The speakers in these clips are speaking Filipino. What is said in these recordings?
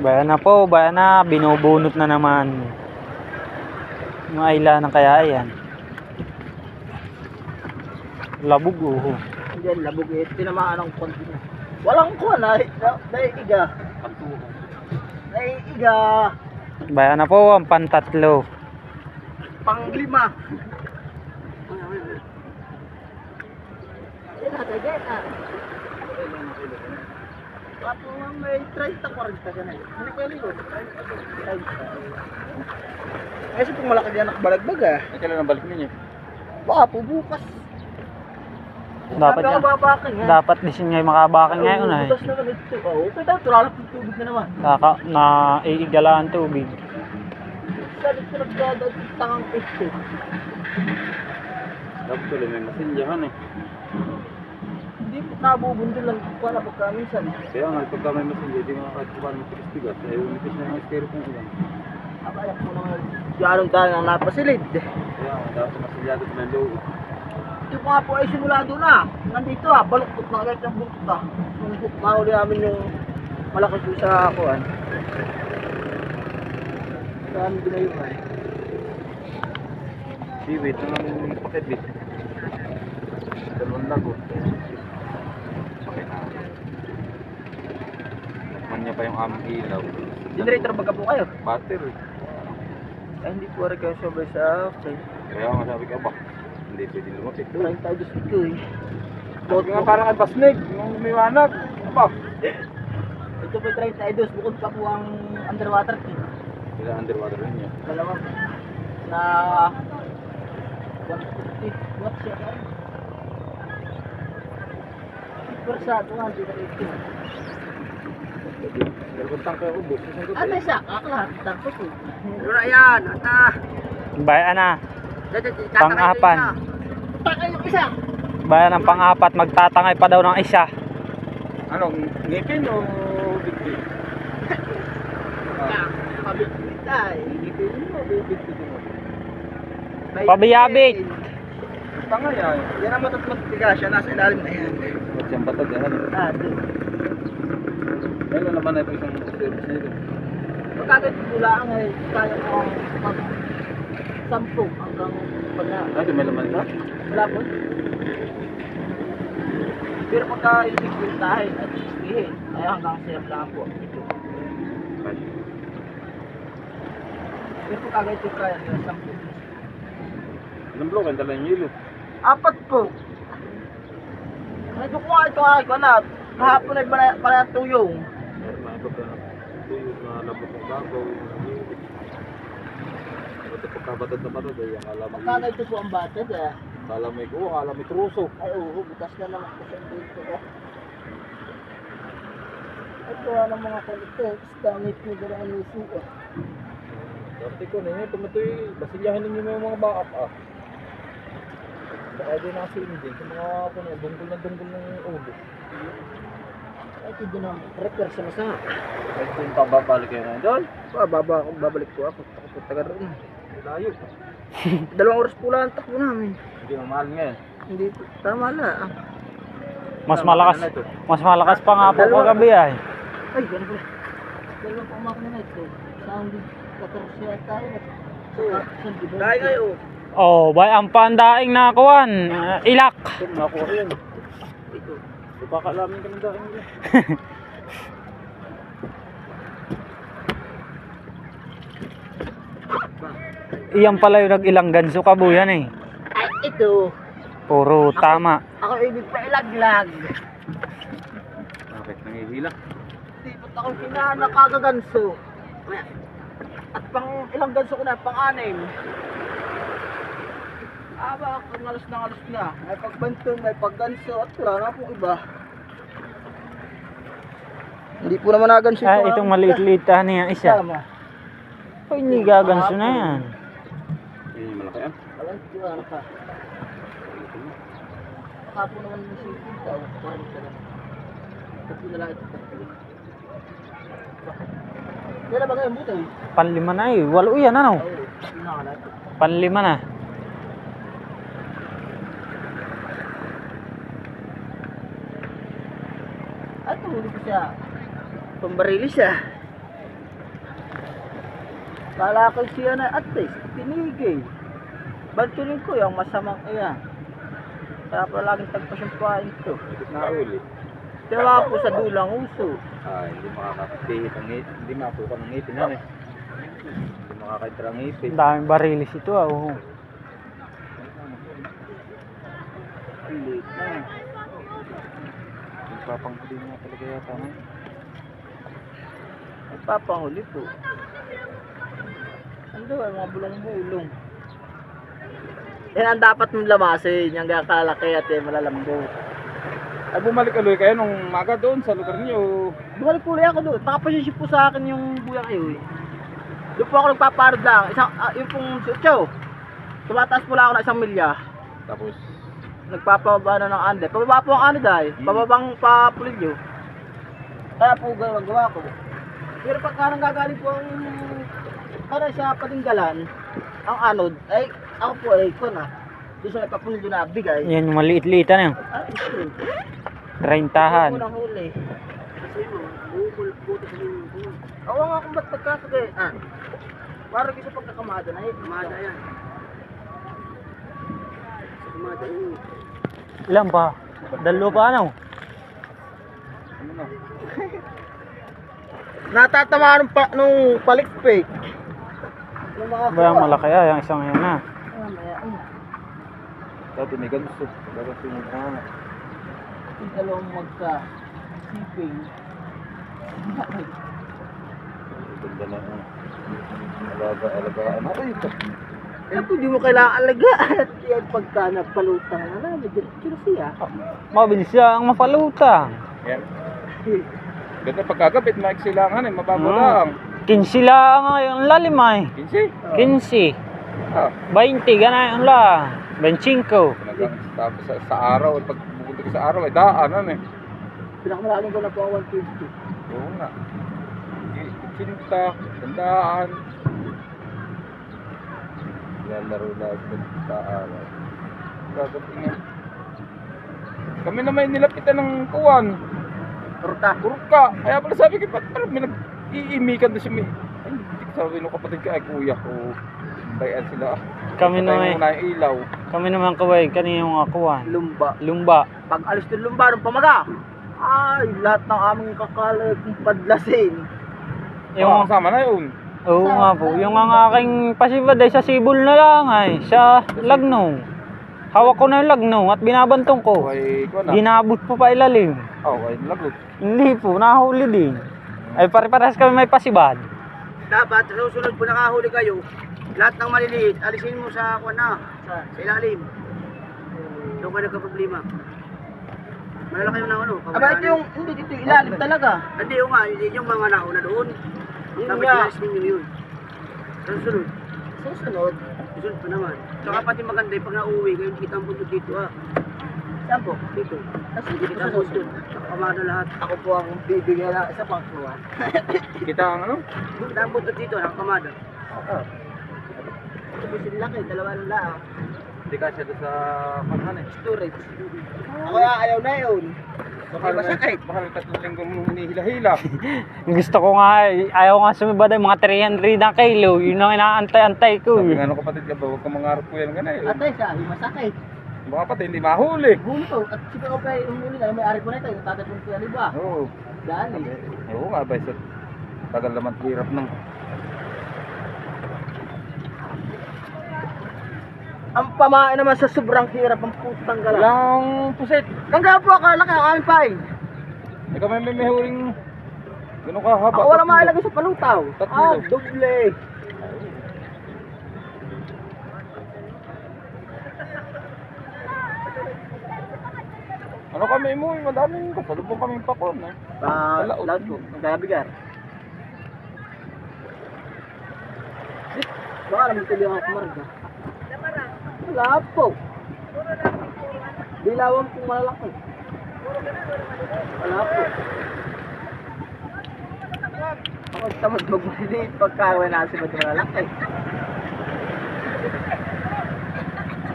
Bayan na po, bayan na. Binubunot na naman. Yung ayla ng kaya yan. Labog oh. Diyan, labog eh. Tinamaan ng konti na. Walang kuha na. Naiiga. Naiiga. Bayan na po, ang pantatlo. Panglima. Yan na, tayo na. Papo nga may 30-40 ka na eh. Hindi ko yun yun. 30. Kasi kung malaki yan nakabalagbag ah. Ay, kailan ang balik ninyo? Baka po bukas. Dapat yan. Dapat din ngayon makabakan ngayon ay. Bukas naman ito. Okay daw, tulalap ng tubig na naman. Naiigala ang tubig. Sabi ko nagdadaan tangang ito. Dapat tuloy may masinyahan eh. Hindi po nabubundol lang po na pagka minsan. Kaya nga, pagka may masinya, di mga kahit kuhan mo tigas. Ay, umipis na yung estero kong ulan. Kaya po naman, diyanong tayo nang napasilid. Kaya nga, dapat masinyado ko ng loob. Ito po nga po ay simulado na. Nandito baluktot na agad ng bultot Yung mahuli namin yung malaki po sa kuhan. Saan ginayuhan? Siwit, ang paketbit. Dalawang lago. Sakit na. Nakman niya pa yung aming ilaw. Generator baga po kayo? Battery. Ay hindi po rin kayo sobra sa okay. Kaya nga sabi ka ba, hindi pwede lumapit. Maraming tayo gusto ito eh. Sabi nga parang kay Basnig, nung umiwanag. Ano ba? Ito po 32, bukod pa po ang underwater kit. Sila underwater rin niya. Dalawa na 150 watts siya kayo. Persado nga, hindi na ito. Dalawang tangke ako, boss. Ate siya, kakalahat, tapos eh. Ano na yan, ata. Bayan na. Pang-apan. Takay yung isa. Bayan ng pang-apat. Magtatangay pa daw ng isa. Ano, ngipin o bigbi? Pabigpit ay. Ngipin mo o bigbi mo? Pabiyabit. Tanga yan. Yan ang matatigas siya, nasa ilalim na yan. Ba't siyang batag yan? Doon. Kaya naman na ito isang service nito. Pagkagad bulaan ay kaya ko mag-sampo hanggang pag na. Ito may laman na? Wala po. Pero pagka isigpintahin at ispihin, ay hanggang sirap lang po. Pero pagkagad ito kaya nila sampo. Anong block? Ang dala yung yelo. 4 po. Ito ko ay na. Kahapon ay para tuyong. Meron na ito ka tuyos na labot ng babaw. Ito pagkabatad na batad ay ang alam. Magkano ito po ang batid eh. Kala may kuha, kala may truso. Ay oo, butas na naman po sa dito ko. Ito ang mga kulites, damit ni Darang Lucy eh. Dati ko ninyo, tumatoy, basilyahan ninyo may mga baap ah. Baka din nasa inyo din, sa mga dunggol ng ulo. Ay, ito na, repair sa masa. Ay, kung babalik kayo ngayon doon, Babalik po ako. Ako po taga roon. layo. 2 oras po lang ang takbo namin. Hindi mamahal ngayon. Hindi po, tama na. Mas malakas pa nga po kagabi ay. Ay, gano'n po. Dalawa po umakna na ito. Saan din, 14 yata tayo. Tayo kayo. Oh, bay ang pandaing na kuwan. Ilak. Ito, nakuha ko yun. Ito. Ipakalamin ka ng daing nila. Iyan pala yung nag-ilang ganso kabuyan eh. Ay, ito. Puro tama. Ako ibig pa ilaglag. Bakit nangihila? Hindi ba't ako kinanakagaganso. At pang ilang ganso ko na, pang-6. Aba, ang alas na. May pagbantong, may pagganso, at wala na pong iba. Hindi po naman naganso ito. Itong maliit-liit niya isa. Tama. Ay, hindi gaganso na yan. Yun yung malaki ah. Alam ko, ano ka. Kapo naman yung sipin tao. Parang ka naman. Kasi na lang ito. Kailan ba kayong buto eh? Panlima na eh. 8 yan ano? Oo, pinakalat. Panlima na. At tumuli ko siya. Pambarili siya. Kala ko siya na at least, tinigil. Bantulin ko yung masamang iyan. Kaya pala laging tagpasyumpain ito. Nauli. Tinawa po sa dulang uso. Hindi makakapihit ang ngipin. Hindi makapukan ng ngipin yan eh. Hindi makakaitra ang ngipin. Ang daming barilis ito ah. Oh. Ulit na. Nagpapanghuli nga talaga yata na. Nagpapanghuli po. Ando ay mga bulong-bulong. Yan ang dapat mong lamasin. Yung kakalaki at malalambot. Ay bumalik aloy kayo nung maga doon sa lugar niyo. Bumalik po ulit ako doon. Nakapasisip po sa akin yung buya kayo eh. Doon po ako nagpaparod lang. Yung pong sutyo. Tumataas po lang ako ng 1 milya. Tapos Nagpapababa na ng ande. Pababa po ang ande dahil. Pababang papulidyo. Kaya po gawa ko. Pero pagka nang gagaling po ang para sa patinggalan, ang anod, ay ako po ay ko na. Doon sa nagpapulidyo na bigay. Yan yung maliit-liitan na yun. Ay, ito. Rentahan. Ito po nang huli. Kasi mo, bubuti sa inyo. Awa nga kung ba't pagkakagayaan. Parang isa pagkakamada na eh. Kamada yan. Kamada yun. Ilan pa? Dalo pa ano? ano na? Natatamaan nung palikpik. Yung mga Bayang malaki ah. Yung isang yan na. Dati may ganso. Dapat yung Yung dalawang magka-siping. ganda na alagaan. Ay, ito. Kaya po di mo kailangan alagaan. Yan pagka nagpalutang na namin. Diretso siya. Mabilis siya ang mapalutang. Yan. Ganda pagkagabit, maiksilangan eh, mabago Hmm. lang. 15 lang ngayon lalim ay. 15? 15. Ah, 20 gana yung la. 25. tapos sa araw, pag pupunta ka sa araw, ay daanan eh. Pinakamalaking ko na po ang 150. Oo nga. Cinta, tandaan. Lalaro lang sa araw. Gagapin kami naman nilapitan ng kuwan. Turta. Kurka. Kaya pala sabi ko, ba't parang may nag-iimikan doon siya may... Ay, hindi ko sabi nung kapatid ko, ay kuya ko. Bayan sila. Kami Patay naman, muna yung ilaw. kami naman kaway kanina yung akuan. Lumba. Lumba. Pag alis ng lumba ng pamaga, ay lahat ng aming kakalag padlasin. Yung Yung kasama na yun. oo nga po, yung ang aking pasibad ay sa sibol na lang ay sa Lagnong. Hawak ko na yung Lagnong at binabantong ko. Ay, kuwan na. Ginabot po pa ilalim. Ay, lagot. Hindi po, nahuli din. Ay pare-parehas kami may pasibad. Dapat sa susunod po nakahuli kayo, lahat ng maliliit, alisin mo sa kuwan sa ilalim. Doon ka nagka-problema. Malalaki yung ano. Aba ito yung, hindi dito yung ilalim talaga. Hindi yung nga, yung mga nauna doon. Dapat ilalis ninyo yun. Sa susunod. Susunod? Susunod pa naman. Tsaka pati maganda yung pag nauwi kayo, kita ang bundok dito ha. Saan po? Dito. Kasi dito sa bundok. Nakakamada lahat. Ako po ang bibigyan na isa pang kuwan. Kita ang ano? Kita ang bundok dito, nakakamada. Oo. Ito yung laki, dalawa lang laang. Hindi ka siya doon sa panghan eh. Storage. Ako ayaw na yun. Baka masakit. Baka may 3 linggo mong hinihila-hila. Gusto ko nga, ayaw nga sumibad ay mga 300 na kilo. Yun ang inaantay-antay ko. Sabi nga nung kapatid ka ba, huwag kang mangarap ko yan ganay. Atay siya, yung masakit. Baka pati hindi mahuli. Hulo. At sige ko pa yung huli na, may ari po na ito. Yung tatapon ko yan iba. Oo. Daan eh. Oo nga ba, sa tagal naman hirap ng... Ang pamain naman sa sobrang hirap ang putang gala. Walang puset. Kangga po ako, laki ang aming pain. Ikaw may huling... Gano'n ka haba? Ako wala mailagay sa palutaw. Tatlo. Doble. Ano kami mo? Madaming kasalubong kaming pakon eh. Lahat ko, nagkabigar. Baka naman tuloy ako kumarga. Wala po. Dilawan pong malalaki. Wala po. Ako tamad magmaliit pagkawa na si malalaki.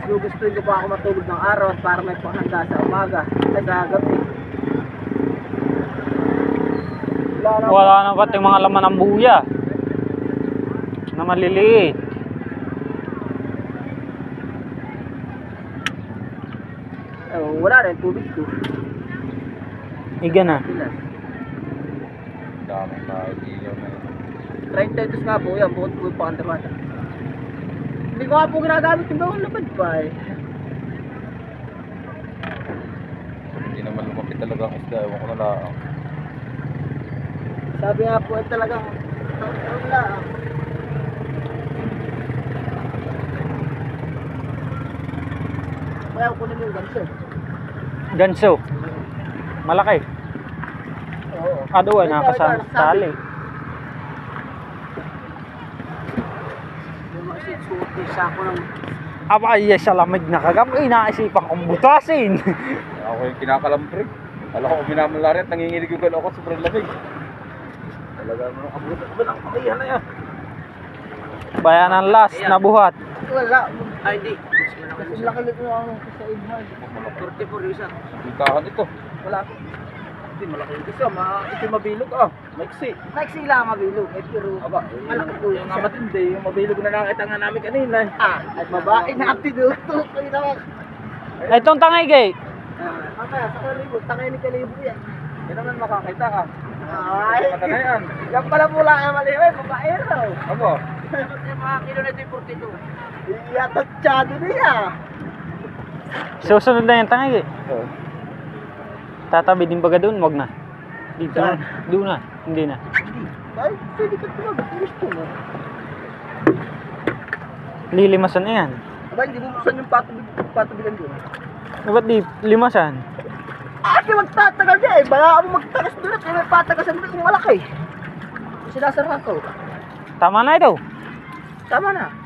Gugustuhin ko pa ako matulog ng araw at para may panghanda sa umaga ay sa gabi. Wala na pati mga laman ng buya. Na maliliit. Wala rin, tubig ko. Iga na. Dami tayo, ilaw na yun. 32 nga po yan, bukod po pa underwater. Hindi ko nga po ginagamit yung bawang lapad pa eh. Hindi naman lumapit talaga ang isda, ewan ko na lang. Sabi nga po ay talagang taon lang. Kaya kunin yung ganso. Ganso. Malaki. Oo. Aduwa, nakakasama sa tali. Yung mga suot sa ako ng... Aba, iya sa lamig na kagabi. Naisipan kong butasin. Ako yung kinakalamprig. Alam ko, minamalari at nanginginig yung gano'n ako sa sobrang lamig. Talaga mo, abutan ba ng pakihan na yan? Bayanan last na buhat. Wala. Ay, hindi. Kasi laki nito ang sa ibhan. 44 isa. Bitahan ito. Wala. Hindi, malaki yung isa. Ito mabilog ah. Maiksi. Next sila mabilog. Eh, pero Aba, malaki po yung nga matindi. Yung mabilog na nakita nga namin kanina. at babae na ang tinuto. Kaya naman. Itong tangay gay. Kaya sa kalibo. Tangay ni kalibo yan. Yan naman makakita ka. Ay. Mata na yan. Yan pala mula kaya maliway. Babae raw. Aba. Yung mga kilo na ito yung 42. Iyatatsado niya. Susunod na yung tangay gay. Oh. Tatabi din baga doon, wag na. Dito na. Doon na. Hindi na. Ay, pwede ka tumag. Gusto mo. Lilimasan na yan. Aba, hindi mo buksan yung patubigan doon. Ba't di limasan? Ate, magtatagal niya eh. Bala mo magtagas doon at may patagasan doon kung malaki. Sinasara ko. Tama na ito. Tama na.